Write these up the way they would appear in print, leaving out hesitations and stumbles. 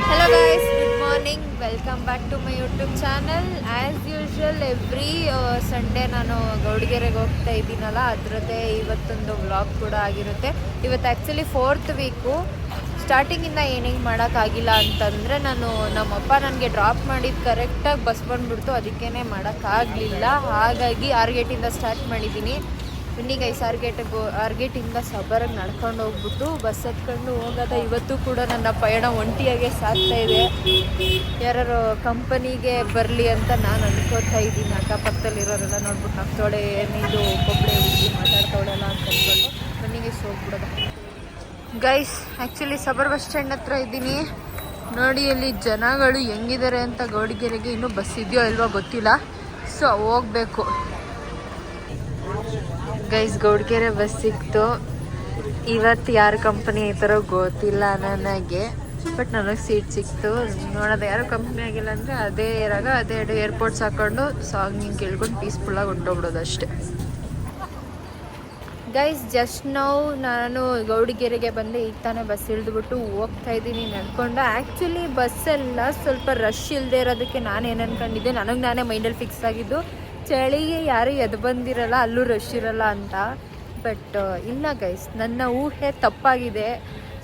Hello guys, good morning. Welcome back to my YouTube channel. As usual, every Sunday ನಾನು ಗೌಡಗೆರೆಗೆ ಹೋಗ್ತಾ ಇದ್ದೀನಲ್ಲ, ಅದರದ್ದೇ ಇವತ್ತೊಂದು ವ್ಲಾಗ್ ಕೂಡ ಆಗಿರುತ್ತೆ. ಇವತ್ತು ಆ್ಯಕ್ಚುಲಿ 4th ವೀಕು. ಸ್ಟಾರ್ಟಿಂಗಿಂದ ಏನೇನು ಮಾಡೋಕ್ಕಾಗಿಲ್ಲ ಅಂತಂದರೆ ನಮ್ಮಪ್ಪ ನನಗೆ ಡ್ರಾಪ್ ಮಾಡಿದ್ದು ಕರೆಕ್ಟಾಗಿ ಬಸ್ ಬಂದುಬಿಡ್ತು, ಅದಕ್ಕೇ ಮಾಡೋಕ್ಕಾಗಲಿಲ್ಲ. ಹಾಗಾಗಿ ಆರ್ಗೇಟಿಂದ ಸ್ಟಾರ್ಟ್ ಮಾಡಿದ್ದೀನಿ. ಬನ್ನಿ ಗೈಸ್, ಆರ್ಗೇಟಿಂದ ಸಬರ್ಗೆ ನಡ್ಕೊಂಡು ಹೋಗ್ಬಿಟ್ಟು ಬಸ್ ಹತ್ಕೊಂಡು ಹೋಗೋದ. ಇವತ್ತು ಕೂಡ ನನ್ನ ಪಯಣ ಒಂಟಿಯಾಗೆ ಸಾಗ್ತಾ ಇದೆ. ಯಾರು ಕಂಪನಿಗೆ ಬರಲಿ ಅಂತ ನಾನು ಅನ್ಕೋತಾ ಇದ್ದೀನಿ. ಅಕ್ಕಪಕ್ಕದಲ್ಲಿರೋರೆಲ್ಲ ನೋಡ್ಬಿಟ್ಟು ನಗ್ತೋಳೆ, ಏನಿದು ಒಬ್ಬೊಬ್ಬಳೆ ಹುಡುಗಿ ಮಾತಾಡ್ತಾವಳಲ್ಲ ಅಂತ ಅಂದ್ಕೊಂಡು ಬನ್ನಿ ಗೈಸ್ ಹೋಗ್ಬಿಡೋದ. ಗೈಸ್ ಆ್ಯಕ್ಚುಲಿ ಸಬರ್ ಬಸ್ ಸ್ಟ್ಯಾಂಡ್ ಹತ್ರ ಇದ್ದೀನಿ. ನೋಡಿ ಅಲ್ಲಿ ಜನಗಳು ಹೆಂಗಿದ್ದಾರೆ ಅಂತ. ಗೌಡಗೆರೆಗೆ ಇನ್ನೂ ಬಸ್ ಇದೆಯೋ ಇಲ್ವೋ ಗೊತ್ತಿಲ್ಲ, ಸೊ ಹೋಗಬೇಕು. ಗೈಸ್ ಗೌಡಗೆರೆ ಬಸ್ ಸಿಕ್ತು. ಇವತ್ತು ಯಾರು ಕಂಪನಿ ಐತಾರೋ ಗೊತ್ತಿಲ್ಲ ನನಗೆ, ಬಟ್ ನನಗೆ ಸೀಟ್ ಸಿಕ್ತು. ನೋಡೋದು ಯಾರು ಕಂಪ್ನಿ ಆಗಿಲ್ಲ ಅಂದರೆ ಅದೇ ಏರ್ಪೋರ್ಟ್ಸ್ ಹಾಕ್ಕೊಂಡು ಸಾಂಗ್ ಹಿಂಗೆ ಕೇಳ್ಕೊಂಡು ಪೀಸ್ಫುಲ್ಲಾಗಿ ಹೊಂಟೋಗ್ಬಿಡೋದು ಅಷ್ಟೇ. ಗೈಸ್ ಜಸ್ಟ್ ನಾವು ನಾನು ಗೌಡಗೆರೆಗೆ ಬಂದೆ. ಈಗ ತಾನೇ ಬಸ್ ಇಳಿದ್ಬಿಟ್ಟು ಹೋಗ್ತಾ ಇದ್ದೀನಿ ನಡ್ಕೊಂಡು. ಆ್ಯಕ್ಚುಲಿ ಬಸ್ಸೆಲ್ಲ ಸ್ವಲ್ಪ ರಶ್ ಇಲ್ಲದೆ ಇರೋದಕ್ಕೆ ನಾನೇನು ಅನ್ಕೊಂಡಿದ್ದೆ, ನನಗೆ ನಾನೇ ಮೈಂಡಲ್ಲಿ ಫಿಕ್ಸ್ ಆಗಿದ್ದು ಚಳಿಗೆ ಯಾರು ಎದ್ದು ಬಂದಿರಲ್ಲ, ಅಲ್ಲೂ ರಶ್ ಇರಲ್ಲ ಅಂತ. ಬಟ್ ಇಲ್ಲ ಗೈಸ್, ನನ್ನ ಊಹೆ ತಪ್ಪಾಗಿದೆ.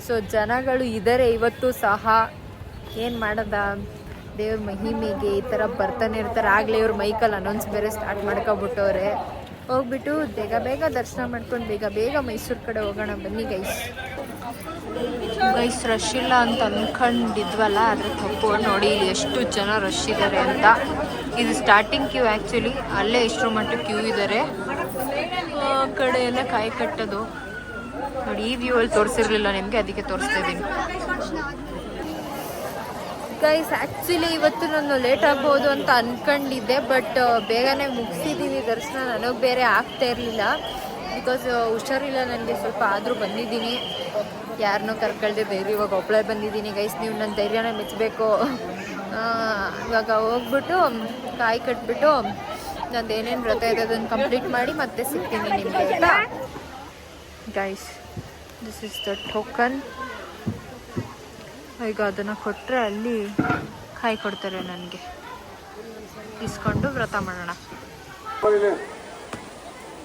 ಸೊ ಜನಗಳು ಇದ್ದಾರೆ ಇವತ್ತು ಸಹ. ಏನು ಮಾಡೋದ, ದೇವ್ರ ಮಹಿಮೆಗೆ ಈ ಥರ ಬರ್ತಾನೆ ಇರ್ತಾರೆ. ಆಗಲೇ ಇವ್ರ ಮೈಕಲ್ಲಿ ಅನೌನ್ಸ್ ಬೇರೆ ಸ್ಟಾರ್ಟ್ ಮಾಡ್ಕೊಬಿಟ್ಟವ್ರೆ. ಹೋಗ್ಬಿಟ್ಟು ಬೇಗ ದರ್ಶನ ಮಾಡ್ಕೊಂಡು ಬೇಗ ಮೈಸೂರು ಕಡೆ ಹೋಗೋಣ ಬನ್ನಿ ಗೈಸ್. ರಶ್ ಇಲ್ಲ ಅಂತ ಅಂದ್ಕೊಂಡಿದ್ವಲ್ಲ, ಆದರೆ ತಪ್ಪು. ನೋಡಿ ಇಲ್ಲಿ ಎಷ್ಟು ಜನ ರಶ್ ಇದ್ದಾರೆ ಅಂತ. ಇದು ಸ್ಟಾರ್ಟಿಂಗ್ ಕ್ಯೂ ಆ್ಯಕ್ಚುಲಿ. ಅಲ್ಲೇ ಇಷ್ಟರ ಮಟ್ಟ ಕ್ಯೂ ಇದ್ದಾರೆ. ಆ ಕಡೆ ಎಲ್ಲ ಕಾಯಿ ಕಟ್ಟೋದು ನೋಡಿ. ಈ ವ್ಯೂ ಅಲ್ಲಿ ತೋರಿಸಿರ್ಲಿಲ್ಲ ನಿಮಗೆ, ಅದಕ್ಕೆ ತೋರಿಸ್ತಾ ಇದ್ದೀನಿ ಗೈಸ್. ಆ್ಯಕ್ಚುಲಿ ಇವತ್ತು ನಾನು ಲೇಟ್ ಆಗ್ಬೋದು ಅಂತ ಅಂದ್ಕೊಂಡಿದ್ದೆ, ಬಟ್ ಬೇಗನೆ ಮುಗಿಸಿದ್ದೀವಿ ದರ್ಶನ. ನನಗೆ ಬೇರೆ ಆಗ್ತಾ ಇರಲಿಲ್ಲ, ಬಿಕಾಸ್ ಹುಷಾರಿಲ್ಲ ನನಗೆ ಸ್ವಲ್ಪ. ಆದರೂ ಬಂದಿದ್ದೀನಿ, ಯಾರನ್ನೂ ಕರ್ಕೊಳ್ದೆ ಧೈರ್ಯವಾಗಿ ಒಬ್ಬಳೇ ಬಂದಿದ್ದೀನಿ ಗೈಸ್. ನೀವು ನನ್ನ ಧೈರ್ಯನ ಮೆಚ್ಚಬೇಕು. ಇವಾಗ ಹೋಗ್ಬಿಟ್ಟು ಕಾಯಿ ಕಟ್ಬಿಟ್ಟು ನಂದು ಏನೇನು ವ್ರತ ಇದೆ ಅದನ್ನು ಕಂಪ್ಲೀಟ್ ಮಾಡಿ ಮತ್ತೆ ಸಿಗ್ತೀನಿ ನಿಮಗೆ, ಆಯಿತಾ guys. This is the token. ಈಗ ಅದನ್ನು ಕೊಟ್ಟರೆ ಅಲ್ಲಿ ಕಾಯಿ ಕೊಡ್ತಾರೆ ನನಗೆ. ಇಸ್ಕೊಂಡು ವ್ರತ ಮಾಡೋಣ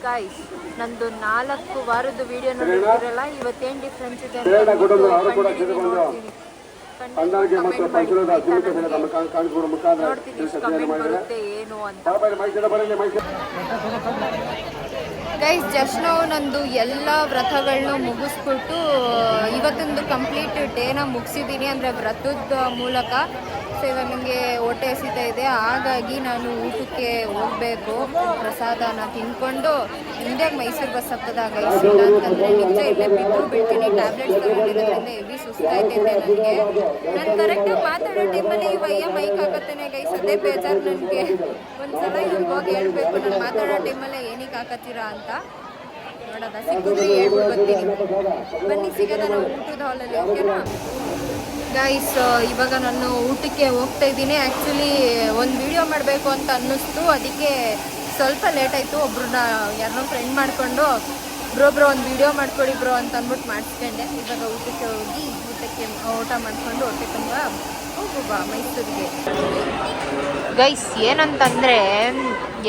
ಗೈಸ್. ನಂದು 4 ವಾರದ ವಿಡಿಯೋ ನೋಡಿರಲ್ಲ, ಇವತ್ತೇನು ಡಿಫ್ರೆನ್ಸ್ ಇದೆ ಏನು ಅಂತ ಗೈಸ್. ಜಸ್ಟ್ ನಾವು ನಂದು ಎಲ್ಲ ವ್ರತಗಳನ್ನೂ ಮುಗಿಸ್ಬಿಟ್ಟು ಇವತ್ತೊಂದು ಕಂಪ್ಲೀಟ್ ಡೇನ ಮುಗಿಸಿದ್ದೀನಿ, ಅಂದರೆ ವ್ರತದ ಮೂಲಕ. ಸೊ ಇವಾಗ ನನಗೆ ಹೊಟ್ಟೆ ಹಸಿತಾ ಇದೆ, ಹಾಗಾಗಿ ನಾನು ಊಟಕ್ಕೆ ಹೋಗಬೇಕು. ಪ್ರಸಾದನ ತಿನ್ಕೊಂಡು ಹಿಂದೆ ಮೈಸೂರು ಬಸ್ ಹತ್ತದ ಗೈಸ್. ಇಲ್ಲ ಅಂತಂದರೆ ನಿಜ ಇಲ್ಲೇ ಬಿದ್ದು ಬಿಡ್ತೀನಿ. ಟ್ಯಾಬ್ಲೆಟ್ಸ್ ತಗೊಂಡಿರೋದ್ರಿಂದ ಹೆವಿ ಸುಸ್ತಾಯ್ತೈತೆ ನನಗೆ. ನಾನು ಕರೆಕ್ಟಾಗಿ ಮಾತಾಡೋ ಟೈಮಲ್ಲಿ ಇವಯ್ಯ ಮೈಕ್ ಹಾಕತ್ತೇನೆ ಗೈಸ್, ಅದೇ ಬೇಜಾರು ನನಗೆ. ಒಂದ್ಸಲ ಇವ್ರಿಗೆ ಹೋಗಿ ಹೇಳ್ಬೇಕು, ನಾನು ಮಾತಾಡೋ ಟೈಮಲ್ಲೇ ಏನಕ್ಕೆ ಹಾಕತ್ತೀರಾ ಅಂತ. ನೋಡೋದ ಸಿಕ್ಕಿದ್ರೆ ಹೇಳ್ಬಿಟ್ಟು ಬರ್ತೀನಿ. ಬನ್ನಿ ಸಿಗೋದ ನಾವು ಊಟದ ಹಾಲಲ್ಲಿ, ಓಕೆನಾ ಗೈಸ್. ಇವಾಗ ನಾನು ಊಟಕ್ಕೆ ಹೋಗ್ತಾ ಇದ್ದೀನಿ. ಆ್ಯಕ್ಚುಲಿ ಒಂದು ವಿಡಿಯೋ ಮಾಡಬೇಕು ಅಂತ ಅನ್ನಿಸ್ತು, ಅದಕ್ಕೆ ಸ್ವಲ್ಪ ಲೇಟ್ ಆಯಿತು. ಯಾರನ್ನೋ ಫ್ರೆಂಡ್ ಮಾಡಿಕೊಂಡು ಬ್ರೋ ಒಂದು ವಿಡಿಯೋ ಮಾಡ್ಕೊಡಿ ಬ್ರೋ ಅಂತ ಅಂದ್ಬಿಟ್ಟು ಮಾಡಿಸ್ಕೊಂಡೆ. ಇವಾಗ ಊಟಕ್ಕೆ ಹೋಗಿ ಊಟ ಮಾಡಿಕೊಂಡು ಹೊಟ್ಟೆ ತುಂಬ ಹೋಗುವ ಮೈಸೂರಿಗೆ ಗೈಸ್. ಏನಂತಂದರೆ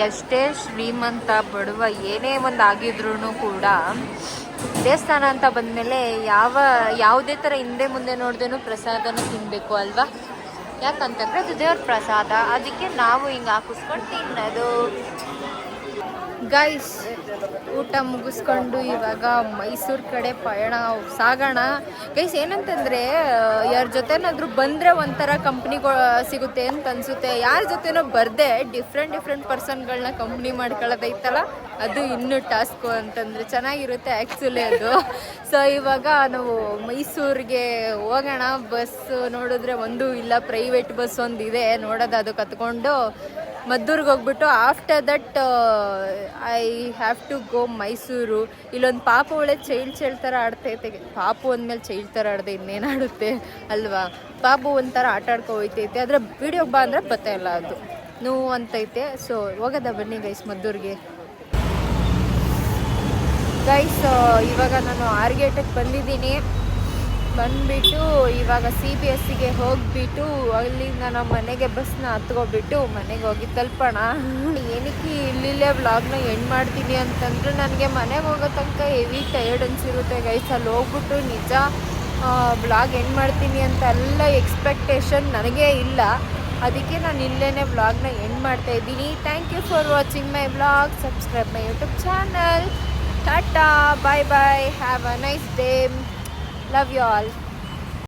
ಎಷ್ಟೇ ಶ್ರೀಮಂತ ಬಡವ ಏನೇ ಒಂದು ಆಗಿದ್ರೂ ಕೂಡ ದೇವಸ್ಥಾನ ಅಂತ ಬಂದಮೇಲೆ ಯಾವುದೇ ಥರ ಹಿಂದೆ ಮುಂದೆ ನೋಡ್ದೇನು ಪ್ರಸಾದನ ತಿನ್ನಬೇಕು ಅಲ್ವಾ. ಯಾಕಂತಂದರೆ ಅದು ದೇವ್ರ ಪ್ರಸಾದ, ಅದಕ್ಕೆ ನಾವು ಹಿಂಗೆ ಹಾಕಿಸ್ಕೊಂಡು ತಿನ್ನೋದು ಗೈಸ್. ಊಟ ಮುಗಿಸ್ಕೊಂಡು ಇವಾಗ ಮೈಸೂರು ಕಡೆ ಪಯಣ ಸಾಗೋಣ ಗೈಸ್. ಏನಂತಂದರೆ ಯಾರ ಜೊತೆನಾದರೂ ಬಂದರೆ ಒಂಥರ ಕಂಪ್ನಿಗಳು ಸಿಗುತ್ತೆ ಅಂತ ಅನಿಸುತ್ತೆ. ಯಾರ ಜೊತೆನೋ ಬರದೆ ಡಿಫ್ರೆಂಟ್ ಪರ್ಸನ್ಗಳನ್ನ ಕಂಪ್ನಿ ಮಾಡ್ಕೊಳ್ಳೋದೈತಲ್ಲ, ಅದು ಇನ್ನೂ ಟಾಸ್ಕು ಅಂತಂದರೆ ಚೆನ್ನಾಗಿರುತ್ತೆ ಆ್ಯಕ್ಚುಲಿ ಅದು. ಸೊ ಇವಾಗ ನಾವು ಮೈಸೂರಿಗೆ ಹೋಗೋಣ. ಬಸ್ ನೋಡಿದ್ರೆ ಒಂದು ಇಲ್ಲ, ಪ್ರೈವೇಟ್ ಬಸ್ ಒಂದಿದೆ ನೋಡೋದು. ಅದು ಕತ್ಕೊಂಡು ಮದ್ದೂರಿಗೆ ಹೋಗ್ಬಿಟ್ಟು after that I have to go Mysuru. ಇಲ್ಲೊಂದು ಪಾಪು ಒಳ್ಳೆ ಚೈಲ್ಡ್ ಥರ ಆಡ್ತೈತೆ. ಪಾಪು ಅಂದಮೇಲೆ ಚೈಲ್ಡ್ ಥರ ಆಡದೆ ಇನ್ನೇನಾಡುತ್ತೆ ಅಲ್ವಾ. ಪಾಪು ಒಂಥರ ಆಟ ಆಡ್ಕೊ ಹೋಯ್ತೈತೆ, ಆದರೆ ವೀಡಿಯೋಗೆ ಬಾ ಅಂದರೆ ಬರ್ತಾ ಇಲ್ಲ, ಅದು ನೋವು ಅಂತೈತೆ. ಸೊ ಹೋಗೋದ ಬನ್ನಿ ಗೈಸ್ ಮದ್ದೂರಿಗೆ. ಗೈಸ್ ಇವಾಗ ನಾನು ಆರ್ಗೇಟಕ್ಕೆ ಬಂದಿದ್ದೀನಿ. ಬಂದುಬಿಟ್ಟು ಇವಾಗ CBSE ಹೋಗಿಬಿಟ್ಟು ಅಲ್ಲಿಂದ ನಮ್ಮ ಮನೆಗೆ ಬಸ್ನ ಹತ್ಕೊಬಿಟ್ಟು ಮನೆಗೆ ಹೋಗಿ ತಲುಪೋಣ. ಏನಕ್ಕೆ ಇಲ್ಲಿಲ್ಲೇ ವ್ಲಾಗ್ನ ಎಂಡ್ ಮಾಡ್ತೀನಿ ಅಂತಂದರೆ ನನಗೆ ಮನೆಗೆ ಹೋಗೋ ತನಕ ಹೆವಿ ಟಯರ್ಡ್ ಅನಿಸಿರುತ್ತೆ ಗೈಸ್. ಅಲ್ಲಿ ಹೋಗ್ಬಿಟ್ಟು ನಿಜ ವ್ಲಾಗ್ ಎಂಡ್ ಮಾಡ್ತೀನಿ ಅಂತ ಎಲ್ಲ ಎಕ್ಸ್ಪೆಕ್ಟೇಷನ್ ನನಗೆ ಇಲ್ಲ. ಅದಕ್ಕೆ ನಾನು ಇಲ್ಲೇ ವ್ಲಾಗ್ನ ಎಂಡ್ ಮಾಡ್ತಾಯಿದ್ದೀನಿ. Thank you for watching my vlog. Subscribe my YouTube channel. Tata, bye bye, have a nice day. Love you all.